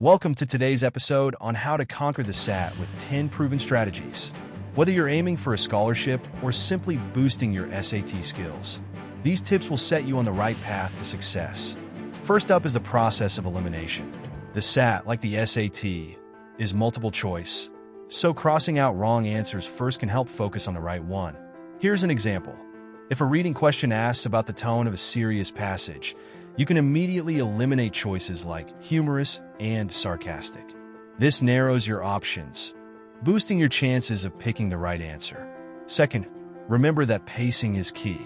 Welcome to today's episode on how to conquer the SAT with 10 proven strategies. Whether you're aiming for a scholarship or simply boosting your SAT skills, these tips will set you on the right path to success. First up is the process of elimination. The SAT, like the SAT, is multiple choice, so crossing out wrong answers first can help focus on the right one. Here's an example. If a reading question asks about the tone of a serious passage, you can immediately eliminate choices like humorous and sarcastic. This narrows your options, boosting your chances of picking the right answer. Second, remember that pacing is key.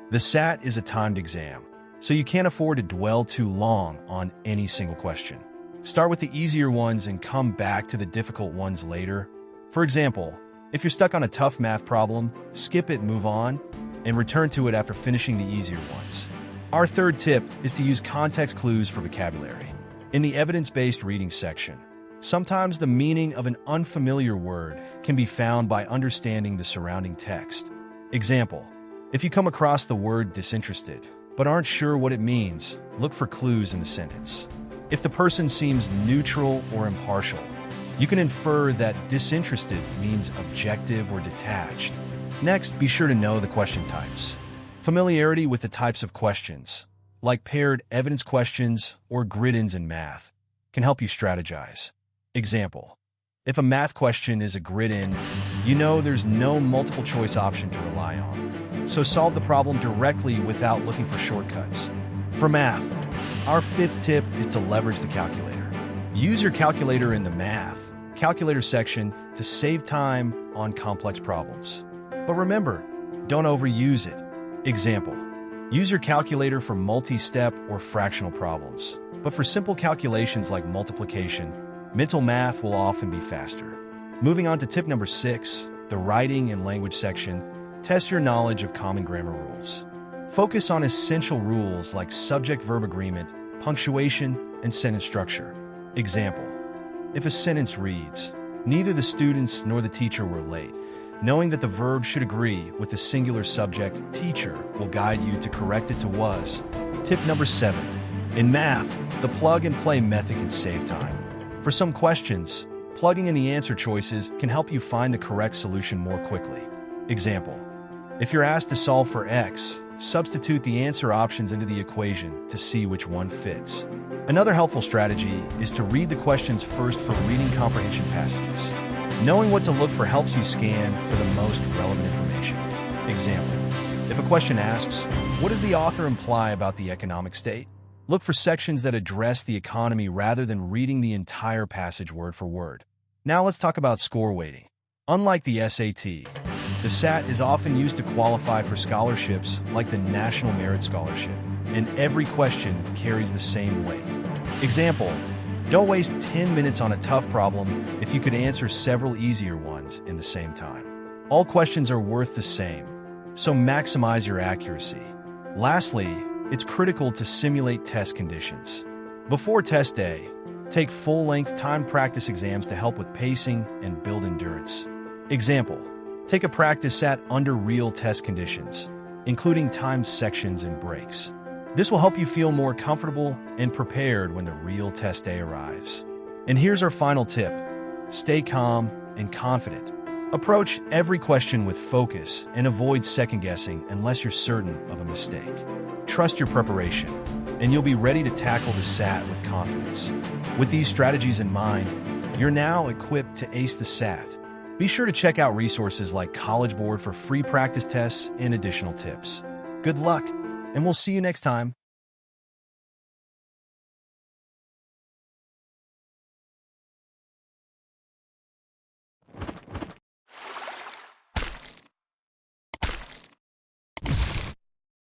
The SAT is a timed exam, so you can't afford to dwell too long on any single question. Start with the easier ones and come back to the difficult ones later. For example, if you're stuck on a tough math problem, skip it, move on, and return to it after finishing the easier ones. Our third tip is to use context clues for vocabulary. In the evidence-based reading section, sometimes the meaning of an unfamiliar word can be found by understanding the surrounding text. Example, if you come across the word disinterested, but aren't sure what it means, look for clues in the sentence. If the person seems neutral or impartial, you can infer that disinterested means objective or detached. Next, be sure to know the question types. Familiarity with the types of questions, like paired evidence questions or grid-ins in math, can help you strategize. Example, if a math question is a grid-in, you know there's no multiple choice option to rely on. So solve the problem directly without looking for shortcuts. For math, our fifth tip is to leverage the calculator. Use your calculator in the math calculator section to save time on complex problems. But remember, don't overuse it. Example, use your calculator for multi-step or fractional problems, but for simple calculations like multiplication, mental math will often be faster. Moving on to tip number 6, the writing and language section, test your knowledge of common grammar rules. Focus on essential rules like subject-verb agreement, punctuation, and sentence structure. Example, if a sentence reads, "Neither the students nor the teacher were late," knowing that the verb should agree with the singular subject teacher will guide you to correct it to was. Tip number 7. In math, the plug-and-play method can save time. For some questions, plugging in the answer choices can help you find the correct solution more quickly. Example, if you're asked to solve for x, substitute the answer options into the equation to see which one fits. Another helpful strategy is to read the questions first for reading comprehension passages. Knowing what to look for helps you scan for the most relevant information. Example, if a question asks, "What does the author imply about the economic state?" Look for sections that address the economy rather than reading the entire passage word for word. Now let's talk about score weighting. Unlike the SAT, the SAT is often used to qualify for scholarships like the National Merit Scholarship, and every question carries the same weight. Example, don't waste 10 minutes on a tough problem if you could answer several easier ones in the same time. All questions are worth the same, so maximize your accuracy. Lastly, it's critical to simulate test conditions. Before test day, take full-length timed practice exams to help with pacing and build endurance. Example, take a practice SAT under real test conditions, including timed sections and breaks. This will help you feel more comfortable and prepared when the real test day arrives. And here's our final tip. Stay calm and confident. Approach every question with focus and avoid second-guessing unless you're certain of a mistake. Trust your preparation, and you'll be ready to tackle the SAT with confidence. With these strategies in mind, you're now equipped to ace the SAT. Be sure to check out resources like College Board for free practice tests and additional tips. Good luck, and we'll see you next time.